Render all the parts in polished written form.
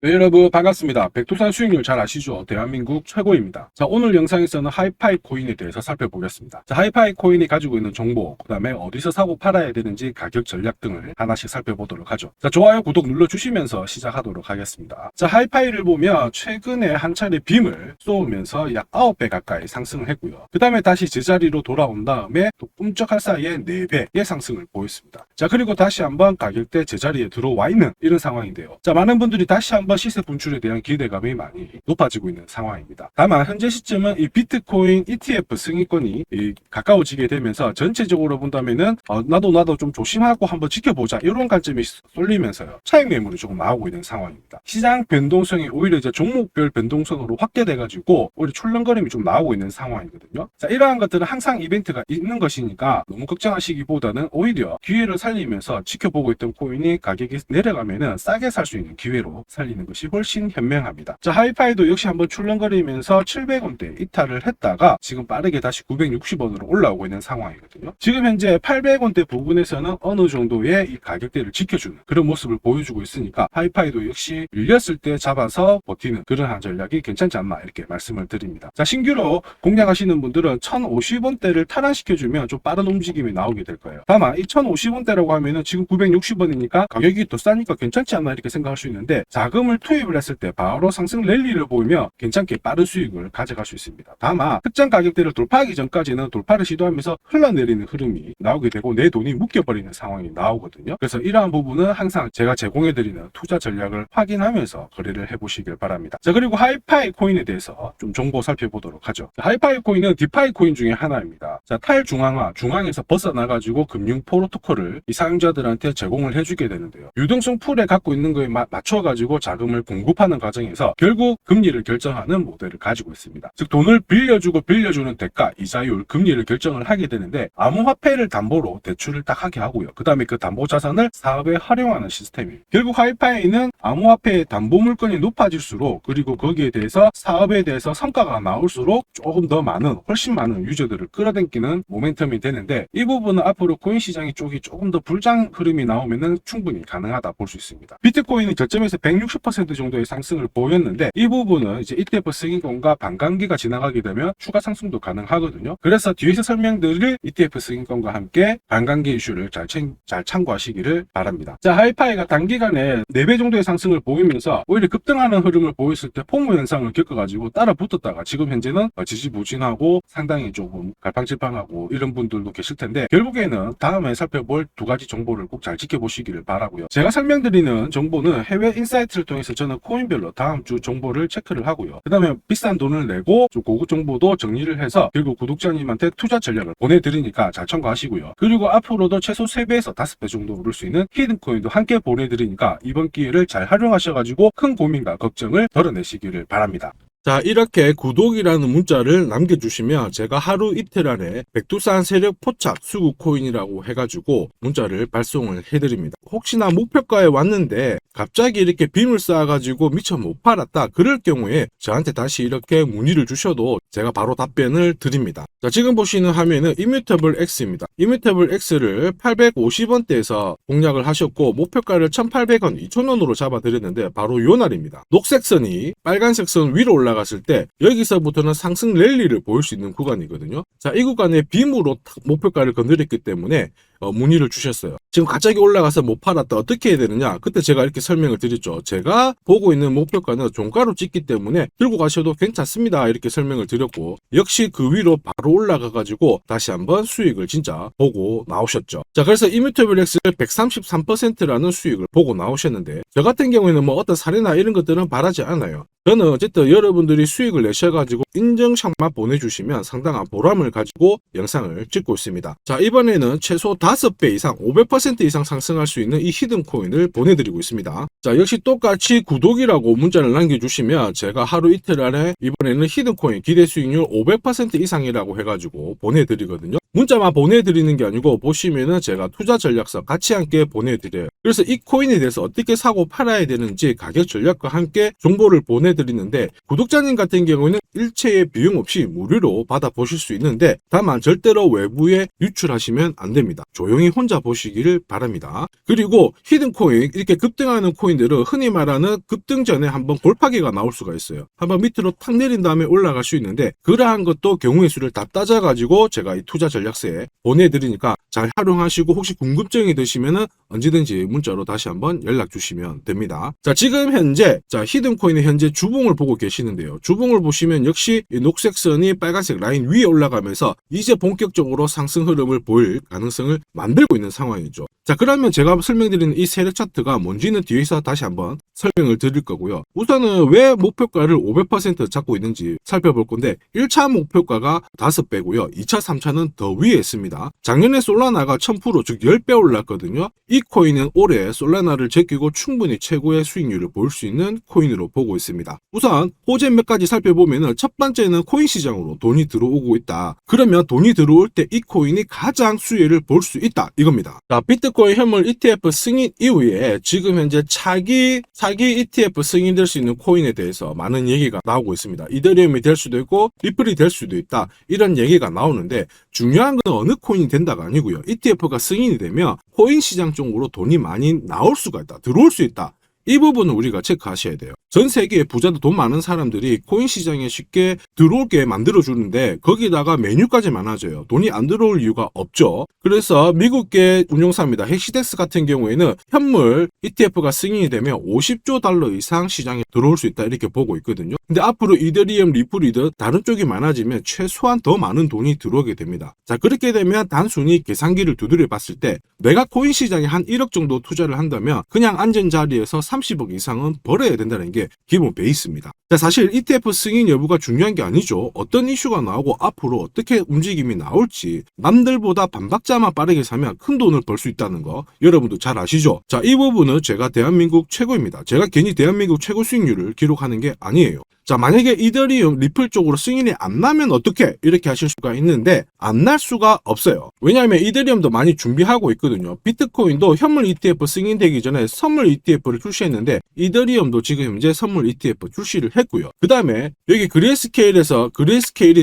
네, 여러분 반갑습니다. 백두산 수익률 잘 아시죠? 대한민국 최고입니다. 자, 오늘 영상에서는 하이파이 코인에 대해서 살펴보겠습니다. 자, 하이파이 코인이 가지고 있는 정보, 그 다음에 어디서 사고 팔아야 되는지 가격 전략 등을 하나씩 살펴보도록 하죠. 자, 좋아요, 구독 눌러주시면서 시작하도록 하겠습니다. 자, 하이파이를 보면 최근에 한 차례 빔을 쏘면서 약 9배 가까이 상승을 했고요. 그 다음에 다시 제자리로 돌아온 다음에 또 꿈쩍할 사이에 4배의 상승을 보였습니다. 자, 그리고 다시 한번 가격대 제자리에 들어와 있는 이런 상황인데요. 자, 많은 분들이 다시 한번 시세 분출에 대한 기대감이 많이 높아지고 있는 상황입니다. 다만 현재 시점은 이 비트코인 ETF 승위권이 가까워지게 되면서 전체적으로 본다면은 나도 좀 조심하고 한번 지켜보자 이런 관점이 쏠리면서요, 차익 매물이 조금 나오고 있는 상황입니다. 시장 변동성이 오히려 이제 종목별 변동성으로 확대돼 가지고 오히려 출렁거림이 좀 나오고 있는 상황이거든요. 자, 이러한 것들은 항상 이벤트가 있는 것이니까 너무 걱정하시기보다는 오히려 기회를 살리면서 지켜보고 있던 코인이 가격이 내려가면은 싸게 살 수 있는 기회로 살리는 것이 훨씬 현명합니다. 자, 하이파이도 역시 한번 출렁거리면서 700원대 이탈을 했다가 지금 빠르게 다시 960원으로 올라오고 있는 상황이거든요. 지금 현재 800원대 부분에서는 어느 정도의 이 가격대를 지켜주는 그런 모습을 보여주고 있으니까 하이파이도 역시 밀렸을 때 잡아서 버티는 그러한 전략이 괜찮지 않나 이렇게 말씀을 드립니다. 자, 신규로 공략하시는 분들은 1050원대를 탈환시켜주면 좀 빠른 움직임이 나오게 될 거예요. 다만 이 1050원대라고 하면은 지금 960원이니까 가격이 더 싸니까 괜찮지 않나 이렇게 생각할 수 있는데, 자금을 투입을 했을 때 바로 상승 랠리를 보이면 괜찮게 빠른 수익을 가져갈 수 있습니다. 다만 특정 가격대를 돌파하기 전까지는 돌파를 시도하면서 흘러내리는 흐름이 나오게 되고 내 돈이 묶여버리는 상황이 나오거든요. 그래서 이러한 부분은 항상 제가 제공해드리는 투자 전략을 확인하면서 거래를 해보시길 바랍니다. 자, 그리고 하이파이 코인에 대해서 좀 정보 살펴보도록 하죠. 하이파이 코인은 디파이 코인 중에 하나입니다. 자, 탈중앙화, 중앙에서 벗어나가지고 금융 프로토콜을 이 사용자들한테 제공을 해주게 되는데요. 유동성 풀에 갖고 있는 거에 맞춰가지고 자금을 공급하는 과정에서 결국 금리를 결정하는 모델을 가지고 있습니다. 즉 돈을 빌려주고 빌려주는 대가, 이자율, 금리를 결정을 하게 되는데 암호화폐를 담보로 대출을 딱 하게 하고요. 그 다음에 그 담보 자산을 사업에 활용하는 시스템이에요. 결국 하이파이는 암호화폐의 담보 물건이 높아질수록, 그리고 거기에 대해서 사업에 대해서 성과가 나올수록 조금 더 많은, 훨씬 많은 유저들을 끌어당기는 모멘텀이 되는데, 이 부분은 앞으로 코인 시장이 쪽이 조금 더 불장 흐름이 나오면은 충분히 가능하다 볼 수 있습니다. 비트코인은 저점에서 160% 정도의 상승을 보였는데, 이 부분은 이제 ETF 승인권과 반감기가 지나가게 되면 추가 상승도 가능하거든요. 그래서 뒤에서 설명드릴 ETF 승인권과 함께 반감기 이슈를 잘 참고하시기를 바랍니다. 자, 하이파이가 단기간에 4배 정도의 상승을 보이면서 오히려 급등하는 흐름을 보였을 때 포모 현상을 겪어가지고 따라 붙었다가 지금 현재는 지지부진하고 상당히 조금 갈팡질팡하고 이런 분들도 계실 텐데, 결국에는 다음에 살펴볼 두 가지 정보를 꼭 잘 지켜보시기를 바라고요. 제가 설명드리는 정보는 해외 인사이트를 통해서 저는 코인별로 다음 주 정보를 체크를 하고요. 그 다음에 비싼 돈을 내고 좀 고급 정보도 정리를 해서 결국 구독자님한테 투자 전략을 보내드리니까 잘 참고하시고요. 그리고 앞으로도 최소 3배에서 5배 정도 오를 수 있는 히든코인도 함께 보내드리니까 이번 기회를 잘 활용하셔가지고 큰 고민과 걱정을 덜어내시기를 바랍니다. 자, 이렇게 구독이라는 문자를 남겨주시면 제가 하루 이틀 안에 백두산 세력 포착 수구 코인이라고 해가지고 문자를 발송을 해드립니다. 혹시나 목표가에 왔는데 갑자기 이렇게 빔을 쌓아가지고 미처 못 팔았다 그럴 경우에 저한테 다시 이렇게 문의를 주셔도 제가 바로 답변을 드립니다. 자, 지금 보시는 화면은 이뮤터블 X입니다. 이뮤터블 X를 850원대에서 공략을 하셨고 목표가를 1800원, 2000원으로 잡아드렸는데 바로 요 날입니다. 녹색 선이 빨간색 선 위로 올라갔을 때 여기서부터는 상승 랠리를 보일 수 있는 구간이거든요. 자, 이 구간에 빔으로 목표가를 건드렸기 때문에 문의를 주셨어요. 지금 갑자기 올라가서 못 팔았다 어떻게 해야 되느냐, 그때 제가 이렇게 설명을 드렸죠. 제가 보고 있는 목표가는 종가로 찍기 때문에 들고 가셔도 괜찮습니다 이렇게 설명을 드렸고, 역시 그 위로 바로 올라가 가지고 다시 한번 수익을 진짜 보고 나오셨죠. 자, 그래서 이뮤터블 X를 133%라는 수익을 보고 나오셨는데, 저 같은 경우에는 뭐 어떤 사례나 이런 것들은 바라지 않아요. 저는 어쨌든 여러분들이 수익을 내셔가지고 인증샷만 보내주시면 상당한 보람을 가지고 영상을 찍고 있습니다. 자, 이번에는 최소 5배 이상 500% 이상 상승할 수 있는 이 히든코인을 보내드리고 있습니다. 자, 역시 똑같이 구독이라고 문자를 남겨주시면 제가 하루 이틀 안에 이번에는 히든코인 기대 수익률 500% 이상이라고 해가지고 보내드리거든요. 문자만 보내드리는 게 아니고 보시면은 제가 투자 전략서 같이 함께 보내드려요. 그래서 이 코인에 대해서 어떻게 사고 팔아야 되는지 가격 전략과 함께 정보를 보내드리는데, 구독자님 같은 경우는 일체의 비용 없이 무료로 받아보실 수 있는데 다만 절대로 외부에 유출하시면 안 됩니다. 조용히 혼자 보시기를 바랍니다. 그리고 히든코인, 이렇게 급등하는 코인들은 흔히 말하는 급등 전에 한번 골파기가 나올 수가 있어요. 한번 밑으로 탁 내린 다음에 올라갈 수 있는데 그러한 것도 경우의 수를 다 따져가지고 제가 이 투자 전략서에 보내드리니까 잘 활용하시고 혹시 궁금증이 드시면은 언제든지 문자로 다시 한번 연락 주시면 됩니다. 자, 지금 현재 히든코인의 현재 주봉을 보고 계시는데요. 주봉을 보시면 역시 이 녹색 선이 빨간색 라인 위에 올라가면서 이제 본격적으로 상승 흐름을 보일 가능성을 만들고 있는 상황이죠. 자, 그러면 제가 설명드리는 이 세력 차트가 뭔지는 뒤에서 다시 한번 설명을 드릴 거고요. 우선은 왜 목표가를 500% 잡고 있는지 살펴볼 건데 1차 목표가가 5배고요. 2차, 3차는 더 위에 있습니다. 작년에 솔라나가 1000% 즉 10배 올랐거든요. 이 코인은 올해 솔라나를 제끼고 충분히 최고의 수익률을 볼 수 있는 코인으로 보고 있습니다. 우선 호재 몇 가지 살펴보면은 첫 번째는 코인 시장으로 돈이 들어오고 있다. 그러면 돈이 들어올 때 이 코인이 가장 수혜를 볼 수 있다 이겁니다. 자, 비트코인 현물 ETF 승인 이후에 지금 현재 차기 ETF 승인될 수 있는 코인에 대해서 많은 얘기가 나오고 있습니다. 이더리움이 될 수도 있고 리플이 될 수도 있다 이런 얘기가 나오는데 중요한 건 어느 코인이 된다가 아니고요. ETF가 승인이 되면 코인 시장 쪽으로 돈이 많이 나올 수가 있다. 들어올 수 있다. 이 부분은 우리가 체크하셔야 돼요. 전 세계에 부자도 돈 많은 사람들이 코인 시장에 쉽게 들어올게 만들어주는데 거기다가 메뉴까지 많아져요. 돈이 안 들어올 이유가 없죠. 그래서 미국계 운용사입니다. 헥시덱스 같은 경우에는 현물 ETF가 승인이 되면 50조 달러 이상 시장에 들어올 수 있다 이렇게 보고 있거든요. 근데 앞으로 이더리움, 리플이든 다른 쪽이 많아지면 최소한 더 많은 돈이 들어오게 됩니다. 자, 그렇게 되면 단순히 계산기를 두드려 봤을 때 내가 코인 시장에 한 1억 정도 투자를 한다면 그냥 앉은 자리에서 30억 이상은 벌어야 된다는 게 기본 베이스입니다. 자, 사실 ETF 승인 여부가 중요한 게 아니죠. 어떤 이슈가 나오고 앞으로 어떻게 움직임이 나올지 남들보다 반박자만 빠르게 사면 큰 돈을 벌 수 있다는 거 여러분도 잘 아시죠? 자, 이 부분은 제가 대한민국 최고입니다. 제가 괜히 대한민국 최고 수익률을 기록하는 게 아니에요. 자, 만약에 이더리움, 리플 쪽으로 승인이 안 나면 어떻게? 이렇게 하실 수가 있는데 안 날 수가 없어요. 왜냐하면 이더리움도 많이 준비하고 있거든요. 비트코인도 현물 ETF 승인되기 전에 선물 ETF를 출시했는데 이더리움도 지금 현재 선물 ETF 출시를 했고요. 그 다음에 여기 그레이스케일이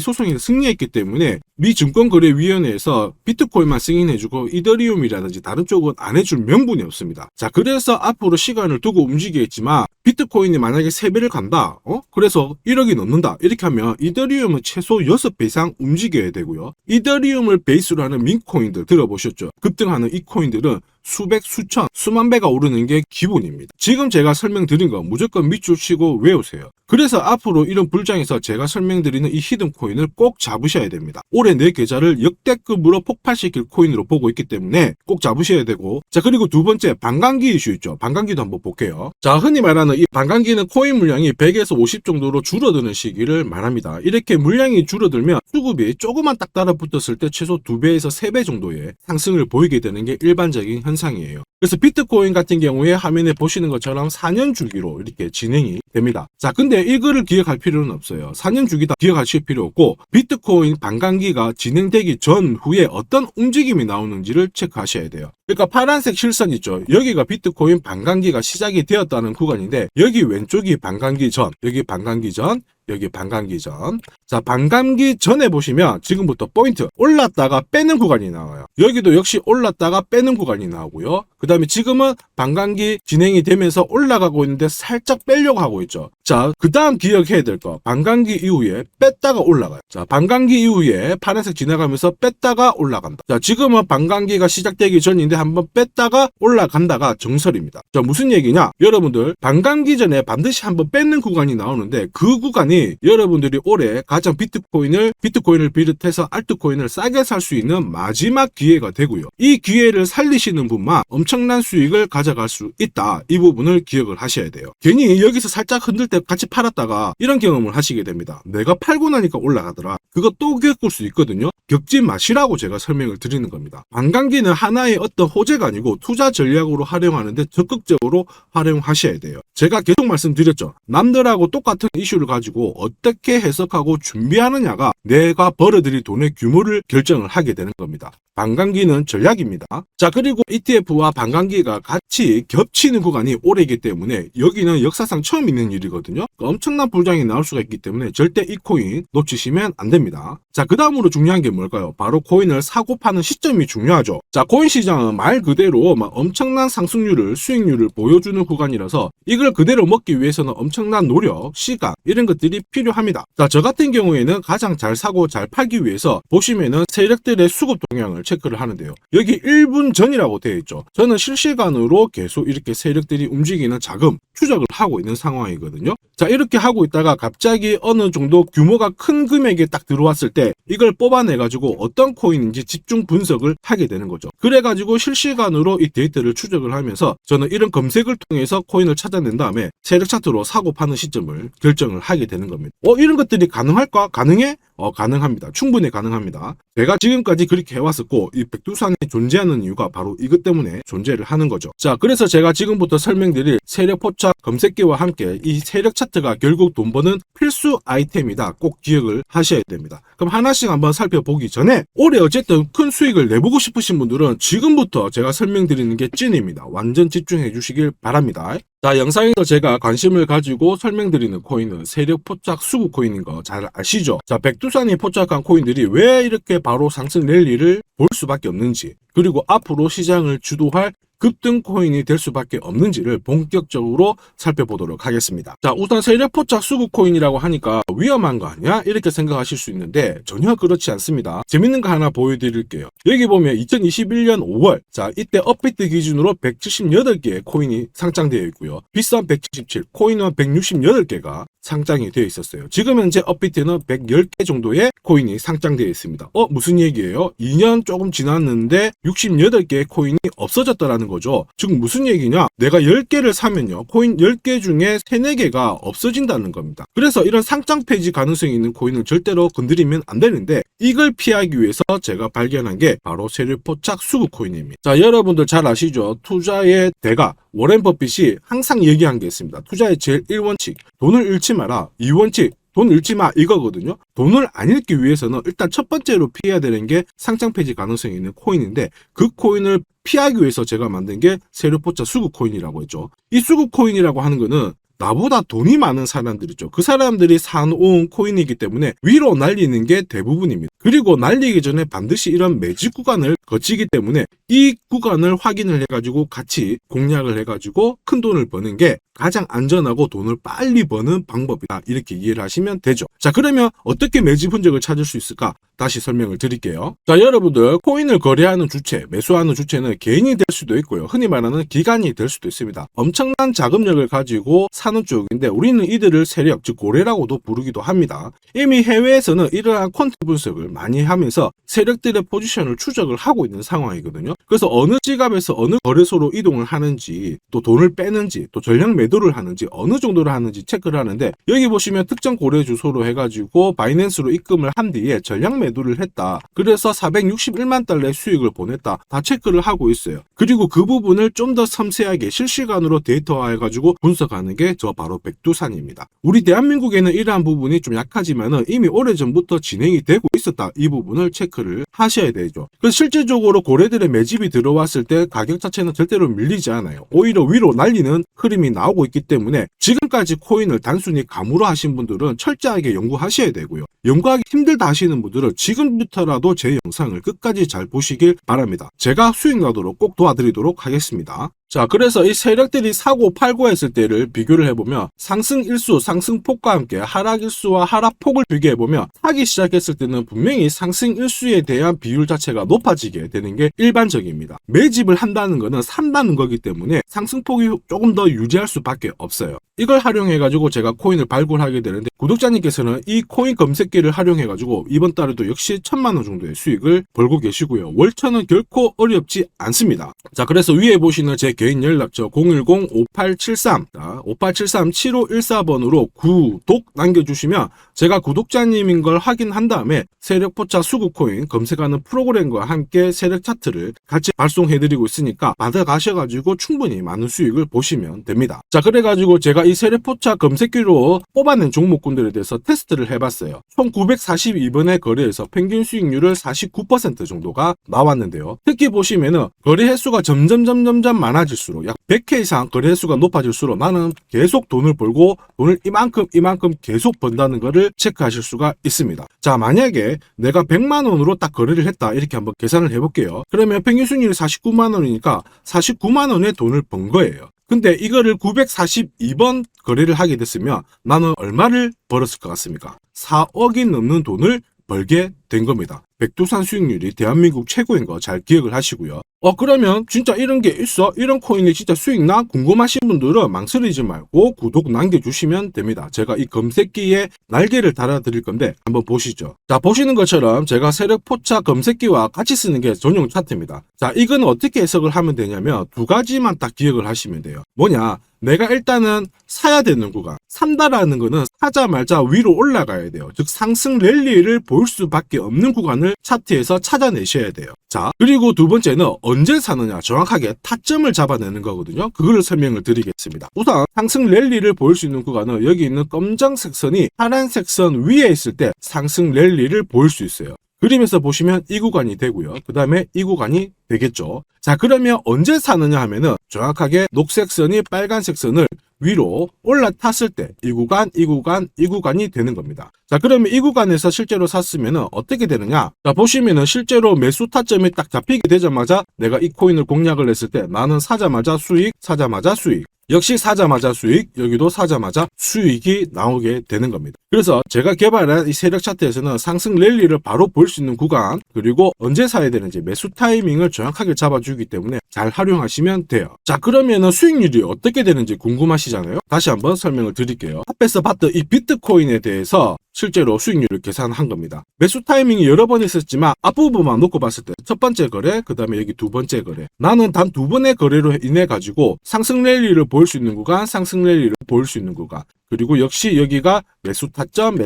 소송에 승리했기 때문에 미 증권거래위원회에서 비트코인만 승인해주고 이더리움이라든지 다른 쪽은 안 해줄 명분이 없습니다. 자, 그래서 앞으로 시간을 두고 움직이겠지만 비트코인이 만약에 3배를 간다. 그래서 1억이 넘는다. 이렇게 하면 이더리움은 최소 6배 이상 움직여야 되고요. 이더리움을 베이스로 하는 민코인들 들어보셨죠? 급등하는 이 코인들은 수백, 수천, 수만 배가 오르는 게 기본입니다. 지금 제가 설명드린 거 무조건 밑줄 치고 외우세요. 그래서 앞으로 이런 불장에서 제가 설명드리는 이 히든코인을 꼭 잡으셔야 됩니다. 올해 내 계좌를 역대급으로 폭발시킬 코인으로 보고 있기 때문에 꼭 잡으셔야 되고, 자, 그리고 두 번째 반감기 이슈 있죠. 반감기도 한번 볼게요. 자, 흔히 말하는 이 반감기는 코인 물량이 100에서 50 정도로 줄어드는 시기를 말합니다. 이렇게 물량이 줄어들면 수급이 조금만 딱 달라붙었을 때 최소 2배에서 3배 정도의 상승을 보이게 되는 게 일반적인 현상이에요. 그래서 비트코인 같은 경우에 화면에 보시는 것처럼 4년 주기로 이렇게 진행이 됩니다. 자, 근데 이거를 기억할 필요는 없어요. 4년 주기 다 기억하실 필요 없고 비트코인 반감기가 진행되기 전후에 어떤 움직임이 나오는지를 체크하셔야 돼요. 그러니까 파란색 실선 있죠. 여기가 비트코인 반감기가 시작이 되었다는 구간인데 여기 왼쪽이 반감기 전, 여기 반감기 전, 여기 반감기 전. 자, 반감기 전에 보시면 지금부터 포인트 올랐다가 빼는 구간이 나와요. 여기도 역시 올랐다가 빼는 구간이 나오고요. 그 다음에 지금은 반감기 진행이 되면서 올라가고 있는데 살짝 빼려고 하고 있죠. 자, 그 다음 기억해야 될 거, 반감기 이후에 뺐다가 올라가요. 자, 반감기 이후에 파란색 지나가면서 뺐다가 올라간다. 자, 지금은 반감기가 시작되기 전인데 한번 뺐다가 올라간다가 정설입니다. 자, 무슨 얘기냐? 여러분들 반감기 전에 반드시 한번 뺏는 구간이 나오는데 그 구간이 여러분들이 올해 가장 비트코인을 비롯해서 알트코인을 싸게 살 수 있는 마지막 기회가 되고요. 이 기회를 살리시는 분만 엄청난 수익을 가져갈 수 있다. 이 부분을 기억을 하셔야 돼요. 괜히 여기서 살짝 흔들 때 같이 팔았다가 이런 경험을 하시게 됩니다. 내가 팔고 나니까 올라가더라. 그거 또 겪을 수 있거든요. 겪지 마시라고 제가 설명을 드리는 겁니다. 반감기는 하나의 어떤 호재가 아니고 투자 전략으로 활용하는데 적극적으로 활용하셔야 돼요. 제가 계속 말씀드렸죠. 남들하고 똑같은 이슈를 가지고 어떻게 해석하고 준비하느냐가 내가 벌어들일 돈의 규모를 결정을 하게 되는 겁니다. 반감기는 전략입니다. 자, 그리고 ETF와 반감기가 같이 겹치는 구간이 올해이기 때문에 여기는 역사상 처음 있는 일이거든요. 코인이거든요. 엄청난 불장이 나올 수가 있기 때문에 절대 이 코인 놓치시면 안 됩니다. 자, 그 다음으로 중요한 게 뭘까요? 바로 코인을 사고 파는 시점이 중요하죠. 자, 코인 시장은 말 그대로 엄청난 상승률을, 수익률을 보여주는 구간이라서 이걸 그대로 먹기 위해서는 엄청난 노력, 시간 이런 것들이 필요합니다. 자, 저 같은 경우에는 가장 잘 사고 잘 팔기 위해서 보시면은 세력들의 수급 동향을 체크를 하는데요. 여기 1분 전이라고 되어 있죠. 저는 실시간으로 계속 이렇게 세력들이 움직이는 자금 추적을 하고 있는 상황이거든요. 자, 이렇게 하고 있다가 갑자기 어느 정도 규모가 큰 금액이 딱 들어왔을 때 이걸 뽑아내가지고 어떤 코인인지 집중 분석을 하게 되는 거죠. 그래가지고 실시간으로 이 데이터를 추적을 하면서 저는 이런 검색을 통해서 코인을 찾아낸 다음에 세력 차트로 사고 파는 시점을 결정을 하게 되는 겁니다. 이런 것들이 가능할까? 가능해? 가능합니다. 충분히 가능합니다. 제가 지금까지 그렇게 해왔었고 이 백두산이 존재하는 이유가 바로 이것 때문에 존재를 하는 거죠. 자, 그래서 제가 지금부터 설명드릴 세력 포착 검색기와 함께 이 세력 차트가 결국 돈 버는 필수 아이템이다. 꼭 기억을 하셔야 됩니다. 그럼 하나씩 한번 살펴보기 전에 올해 어쨌든 큰 수익을 내보고 싶으신 분들은 지금부터 제가 설명드리는 게 찐입니다. 완전 집중해 주시길 바랍니다. 자, 영상에서 제가 관심을 가지고 설명드리는 코인은 세력 포착 수급 코인인 거 잘 아시죠? 자, 백두산이 포착한 코인들이 왜 이렇게 바로 상승 랠리를 볼 수밖에 없는지, 그리고 앞으로 시장을 주도할 급등 코인이 될 수밖에 없는지를 본격적으로 살펴보도록 하겠습니다. 자, 우선 세력 포착 수급 코인이라고 하니까 위험한 거 아니야? 이렇게 생각하실 수 있는데 전혀 그렇지 않습니다. 재밌는 거 하나 보여드릴게요. 여기 보면 2021년 5월, 자, 이때 업비트 기준으로 178개의 코인이 상장되어 있고요. 비싼 177, 코인은 168개가 상장이 되어 있었어요. 지금 현재 업비트는 110개 정도의 코인이 상장되어 있습니다. 무슨 얘기예요? 2년 조금 지났는데 68개의 코인이 없어졌다라는 거죠. 즉 무슨 얘기냐? 내가 10개를 사면요, 코인 10개 중에 3, 4개가 없어진다는 겁니다. 그래서 이런 상장 폐지 가능성이 있는 코인은 절대로 건드리면 안 되는데 이걸 피하기 위해서 제가 발견한 게 바로 세력 포착 수급 코인입니다. 자, 여러분들 잘 아시죠? 투자의 대가 워렌 버핏이 항상 얘기한 게 있습니다. 투자의 제일 1원칙, 돈을 잃지 마라. 2원칙, 돈 잃지 마, 이거거든요. 돈을 안 잃기 위해서는 일단 첫 번째로 피해야 되는 게 상장 폐지 가능성이 있는 코인인데 그 코인을 피하기 위해서 제가 만든 게 세력 포착 수급 코인이라고 했죠. 이 수급 코인이라고 하는 거는 나보다 돈이 많은 사람들이죠. 그 사람들이 사놓은 코인이기 때문에 위로 날리는 게 대부분입니다. 그리고 날리기 전에 반드시 이런 매집 구간을 거치기 때문에 이 구간을 확인을 해가지고 같이 공략을 해가지고 큰 돈을 버는 게 가장 안전하고 돈을 빨리 버는 방법이다. 이렇게 이해를 하시면 되죠. 자, 그러면 어떻게 매집 흔적을 찾을 수 있을까? 다시 설명을 드릴게요. 자, 여러분들 코인을 거래하는 주체, 매수하는 주체는 개인이 될 수도 있고요. 흔히 말하는 기관이 될 수도 있습니다. 엄청난 자금력을 가지고 사는 쪽인데 우리는 이들을 세력, 즉 고래라고도 부르기도 합니다. 이미 해외에서는 이러한 퀀트 분석을 많이 하면서 세력들의 포지션을 추적을 하고 있는 상황이거든요. 그래서 어느 지갑에서 어느 거래소로 이동을 하는지, 또 돈을 빼는지, 또 전량 매도를 하는지, 어느 정도를 하는지 체크를 하는데 여기 보시면 특정 거래 주소로 해가지고 바이낸스로 입금을 한 뒤에 전량 매도를 했다. 그래서 461만 달러의 수익을 보냈다. 다 체크를 하고 있어요. 그리고 그 부분을 좀 더 섬세하게 실시간으로 데이터화해가지고 분석하는 게 저 바로 백두산입니다. 우리 대한민국에는 이러한 부분이 좀 약하지만은 이미 오래전부터 진행이 되고 있었다. 이 부분을 체크를 하셔야 되죠. 그래서 실질적으로 고래들의 매집이 들어왔을 때 가격 자체는 절대로 밀리지 않아요. 오히려 위로 날리는 흐름이 나오고 있기 때문에 지금까지 코인을 단순히 감으로 하신 분들은 철저하게 연구하셔야 되고요. 연구하기 힘들다 하시는 분들은 지금부터라도 제 영상을 끝까지 잘 보시길 바랍니다. 제가 수익 나도록 꼭 도와드리도록 하겠습니다. 자, 그래서 이 세력들이 사고 팔고 했을 때를 비교를 해보면 상승 일수, 상승폭과 함께 하락 일수와 하락폭을 비교해보면 사기 시작했을 때는 분명히 상승 일수에 대한 비율 자체가 높아지게 되는 게 일반적입니다. 매집을 한다는 거는 산다는 거기 때문에 상승폭이 조금 더 유지할 수밖에 없어요. 이걸 활용해가지고 제가 코인을 발굴하게 되는데 구독자님께서는 이 코인 검색기를 활용해가지고 이번 달에도 역시 1000만원 정도의 수익을 벌고 계시고요. 월천은 결코 어렵지 않습니다. 자, 그래서 위에 보시는 제 개인 연락처 010-5873-7514번으로 구독 남겨주시면 제가 구독자님인 걸 확인한 다음에 세력 포착 수급 코인 검색하는 프로그램과 함께 세력 차트를 같이 발송해드리고 있으니까 받아가셔가지고 충분히 많은 수익을 보시면 됩니다. 자, 그래가지고 제가 제가 이 세력포차 검색기로 뽑아낸 종목군들에 대해서 테스트를 해봤어요. 총 942번의 거래에서 평균 수익률을 49% 정도가 나왔는데요. 특히 보시면은 거래 횟수가 점점 많아질수록 약 100회 이상 거래 횟수가 높아질수록 나는 계속 돈을 벌고 돈을 이만큼 계속 번다는 거를 체크하실 수가 있습니다. 자, 만약에 내가 100만 원으로 딱 거래를 했다 이렇게 한번 계산을 해볼게요. 그러면 평균 수익률이 49만 원이니까 49만 원의 돈을 번 거예요. 근데 이거를 942번 거래를 하게 됐으면 나는 얼마를 벌었을 것 같습니까? 4억이 넘는 돈을 벌게 된 겁니다. 백두산 수익률이 대한민국 최고인 거 잘 기억을 하시고요. 그러면 진짜 이런 게 있어? 이런 코인이 진짜 수익 나? 궁금하신 분들은 망설이지 말고 구독 남겨주시면 됩니다. 제가 이 검색기에 날개를 달아드릴 건데 한번 보시죠. 자, 보시는 것처럼 제가 세력포차 검색기와 같이 쓰는 게 전용 차트입니다. 자, 이건 어떻게 해석을 하면 되냐면 두 가지만 딱 기억을 하시면 돼요. 뭐냐? 내가 일단은 사야 되는 구간, 산다라는 거는 사자마자 위로 올라가야 돼요. 즉 상승 랠리를 볼 수밖에 없는 구간을 차트에서 찾아내셔야 돼요. 자, 그리고 두 번째는 언제 사느냐, 정확하게 타점을 잡아내는 거거든요. 그거를 설명을 드리겠습니다. 우선 상승 랠리를 볼 수 있는 구간은 여기 있는 검정색 선이 파란색 선 위에 있을 때 상승 랠리를 볼 수 있어요. 그림에서 보시면 이 구간이 되고요. 그 다음에 이 구간이 되겠죠. 자, 그러면 언제 사느냐 하면은 정확하게 녹색 선이 빨간색 선을 위로 올라탔을 때 이 구간이 되는 겁니다. 자, 그러면 이 구간에서 실제로 샀으면은 어떻게 되느냐? 자, 보시면은 실제로 매수 타점이 딱 잡히게 되자마자 내가 이 코인을 공략을 했을 때 나는 사자마자 수익, 사자마자 수익. 역시 사자마자 수익, 여기도 사자마자 수익이 나오게 되는 겁니다. 그래서 제가 개발한 이 세력 차트에서는 상승 랠리를 바로 볼 수 있는 구간, 그리고 언제 사야 되는지 매수 타이밍을 정확하게 잡아주기 때문에 잘 활용하시면 돼요. 자, 그러면은 수익률이 어떻게 되는지 궁금하시잖아요. 다시 한번 설명을 드릴게요. 앞에서 봤던 이 비트코인에 대해서 실제로 수익률을 계산한 겁니다. 매수 타이밍이 여러 번 있었지만 앞부분만 놓고 봤을 때 첫 번째 거래, 그 다음에 여기 두 번째 거래. 나는 단 두 번의 거래로 인해 가지고 상승 랠리를 볼 수 있는 구간, 상승 랠리를 볼 수 있는 구간. 그리고 역시 여기가 매수 타점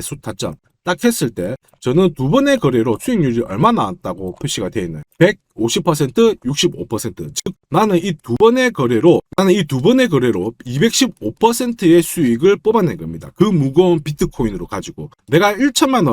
딱 했을 때 저는 두 번의 거래로 수익률이 얼마 나왔다고 표시가 되어 있나요? 150%, 65%. 즉 나는 이 두 번의 거래로 215%의 수익을 뽑아낸 겁니다. 그 무거운 비트코인으로 가지고 내가 1,000만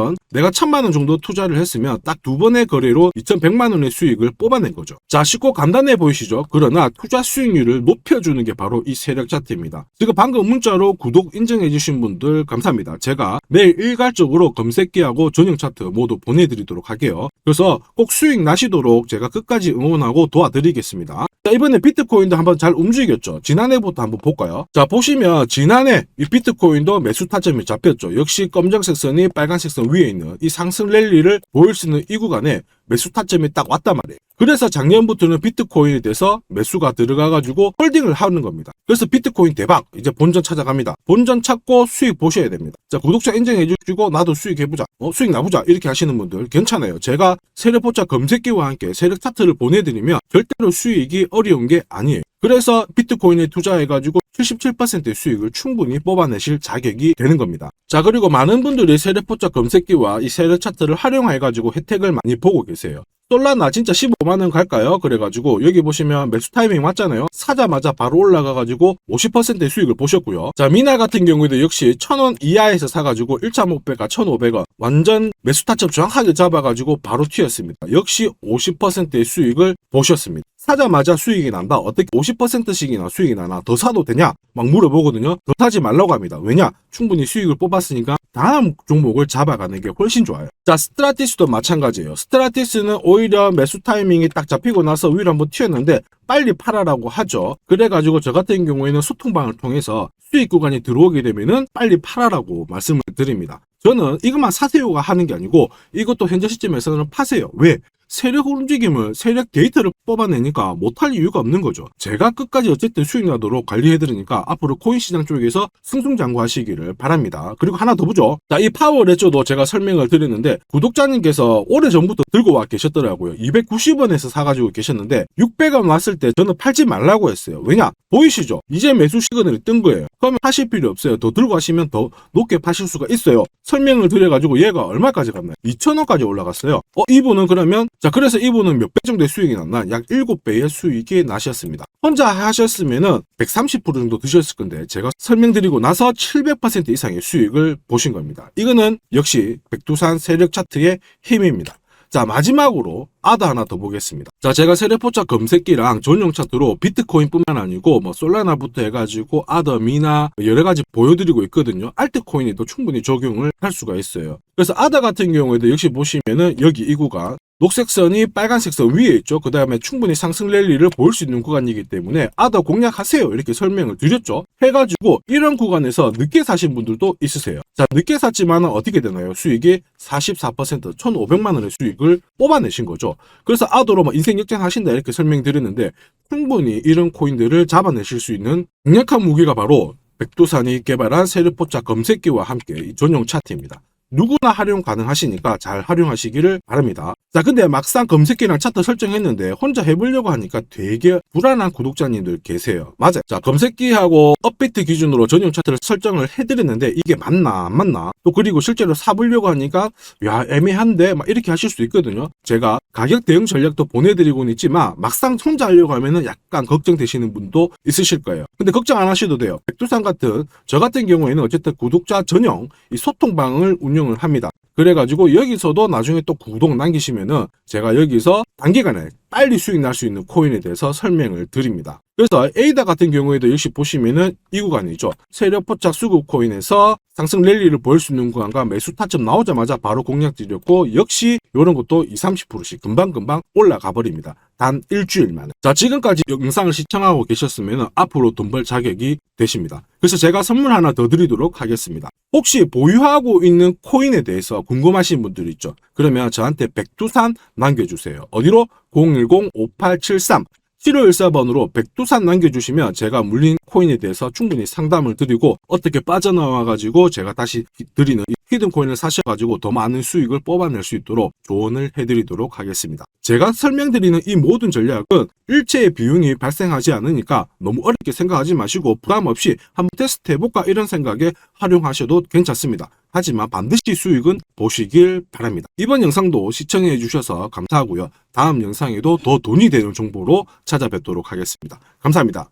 원 정도 투자를 했으면 딱 두 번의 거래로 2,100만 원의 수익을 뽑아낸 거죠. 자, 쉽고 간단해 보이시죠? 그러나 투자 수익률을 높여주는 게 바로 이 세력 차트입니다. 지금 방금 문자로 구독 인증해 주신 분들 감사합니다. 제가 매일 일괄적으로 검색기하고 전용 차트 모두 보내드리도록 할게요. 그래서 꼭 수익 나시도록 제가 끝까지 응원하고 도와드리겠습니다. 자, 이번에 비트코인도 한번 잘 움직였죠. 지난해부터 한번 볼까요? 자, 보시면 지난해 이 비트코인도 매수 타점이 잡혔죠. 역시 검정색 선이 빨간색 선 위에 있는 이 상승 랠리를 보일 수 있는 이 구간에 매수 타점이 딱 왔단 말이에요. 그래서 작년부터는 비트코인에 대해서 매수가 들어가가지고 홀딩을 하는 겁니다. 그래서 비트코인 대박! 이제 본전 찾아갑니다. 본전 찾고 수익 보셔야 됩니다. 자, 구독자 인정해주시고 나도 수익해보자. 수익 나보자. 이렇게 하시는 분들 괜찮아요. 제가 세력포차 검색기와 함께 세력 차트를 보내드리면 절대로 수익이 어려운 게 아니에요. 그래서 비트코인에 투자해가지고 77%의 수익을 충분히 뽑아내실 자격이 되는 겁니다. 자, 그리고 많은 분들이 세력포차 검색기와 이 세력 차트를 활용해가지고 혜택을 많이 보고 계세요. 솔라나 진짜 15만원 갈까요? 그래가지고 여기 보시면 매수 타이밍 맞잖아요. 사자마자 바로 올라가가지고 50%의 수익을 보셨고요. 자, 미나 같은 경우에도 역시 1,000원 이하에서 사가지고 1,500원, 1,500원 완전 매수 타점 정확하게 잡아가지고 바로 튀었습니다. 역시 50%의 수익을 보셨습니다. 사자마자 수익이 난다. 어떻게 50%씩이나 수익이 나나? 더 사도 되냐? 막 물어보거든요. 더 사지 말라고 합니다. 왜냐? 충분히 수익을 뽑았으니까 다음 종목을 잡아가는 게 훨씬 좋아요. 자, 스트라티스도 마찬가지예요. 스트라티스는 오히려 매수 타이밍이 딱 잡히고 나서 위로 한번 튀었는데 빨리 팔아라고 하죠. 그래가지고 저 같은 경우에는 소통방을 통해서 수익 구간이 들어오게 되면은 빨리 팔아라고 말씀을 드립니다. 저는 이것만 사세요가 하는 게 아니고 이것도 현재 시점에서는 파세요. 왜? 세력 움직임을, 세력 데이터를 뽑아내니까 못할 이유가 없는 거죠. 제가 끝까지 어쨌든 수익 나도록 관리해드리니까 앞으로 코인 시장 쪽에서 승승장구하시기를 바랍니다. 그리고 하나 더 보죠. 자, 이 파워레저도 제가 설명을 드렸는데 구독자님께서 오래전부터 들고 와 계셨더라고요. 290원에서 사가지고 계셨는데 600원 왔을 때 저는 팔지 말라고 했어요. 왜냐? 보이시죠? 이제 매수 시그널이 뜬 거예요. 그러면 하실 필요 없어요. 더 들고 가시면 더 높게 파실 수가 있어요. 설명을 드려가지고 얘가 얼마까지 갔나요? 2,000원까지 올라갔어요. 이분은 그러면 자, 그래서 이분은 몇 배 정도의 수익이 났나? 약 7배의 수익이 나셨습니다. 혼자 하셨으면은 130% 정도 드셨을 건데 제가 설명드리고 나서 700% 이상의 수익을 보신 겁니다. 이거는 역시 백두산 세력 차트의 힘입니다. 자, 마지막으로 아더 하나 더 보겠습니다. 자, 제가 세력포착 검색기랑 전용 차트로 비트코인뿐만 아니고 뭐 솔라나부터 해가지고 아더, 미나 여러 가지 보여드리고 있거든요. 알트코인에도 충분히 적용을 할 수가 있어요. 그래서 아더 같은 경우에도 역시 보시면은 여기 이 구간 녹색 선이 빨간색 선 위에 있죠. 그 다음에 충분히 상승 랠리를 보일 수 있는 구간이기 때문에 아더 공략하세요 이렇게 설명을 드렸죠. 해가지고 이런 구간에서 늦게 사신 분들도 있으세요. 자, 늦게 샀지만 어떻게 되나요? 수익이 44% 1,500만 원의 수익을 뽑아내신 거죠. 그래서 아더로 뭐 인생 역전하신다 이렇게 설명드렸는데 충분히 이런 코인들을 잡아내실 수 있는 강력한 무기가 바로 백두산이 개발한 세력포착 검색기와 함께 이 전용 차트입니다. 누구나 활용 가능하시니까 잘 활용하시기를 바랍니다. 자, 근데 막상 검색기랑 차트 설정했는데 혼자 해보려고 하니까 되게 불안한 구독자님들 계세요. 맞아요. 자, 검색기하고 업비트 기준으로 전용 차트를 설정을 해드렸는데 이게 맞나 안 맞나? 또 그리고 실제로 사보려고 하니까 야, 애매한데 막 이렇게 하실 수 있거든요. 제가 가격 대응 전략도 보내드리고는 있지만 막상 혼자 하려고 하면은 약간 걱정되시는 분도 있으실 거예요. 근데 걱정 안 하셔도 돼요. 백두산 같은 저 같은 경우에는 어쨌든 구독자 전용 이 소통방을 운영을 합니다. 그래가지고 여기서도 나중에 또 구독 남기시면은 제가 여기서 단기간에 빨리 수익 날 수 있는 코인에 대해서 설명을 드립니다. 그래서 에이다 같은 경우에도 역시 보시면은 이 구간이죠. 세력포착 수급 코인에서 상승 랠리를 보일 수 있는 구간과 매수 타점 나오자마자 바로 공략 드렸고 역시 이런 것도 20-30%씩 금방금방 올라가 버립니다. 단 일주일 만에. 자, 지금까지 영상을 시청하고 계셨으면 앞으로 돈 벌 자격이 되십니다. 그래서 제가 선물 하나 더 드리도록 하겠습니다. 혹시 보유하고 있는 코인에 대해서 궁금하신 분들 있죠? 그러면 저한테 백두산 남겨주세요. 어디로? 010-5873 7514번으로 백두산 남겨주시면 제가 물린 코인에 대해서 충분히 상담을 드리고 어떻게 빠져나와가지고 제가 다시 드리는 이 히든 코인을 사셔가지고 더 많은 수익을 뽑아낼 수 있도록 조언을 해드리도록 하겠습니다. 제가 설명드리는 이 모든 전략은 일체의 비용이 발생하지 않으니까 너무 어렵게 생각하지 마시고 부담 없이 한번 테스트 해볼까 이런 생각에 활용하셔도 괜찮습니다. 하지만 반드시 수익은 보시길 바랍니다. 이번 영상도 시청해 주셔서 감사하고요. 다음 영상에도 더 돈이 되는 정보로 찾아뵙도록 하겠습니다. 감사합니다.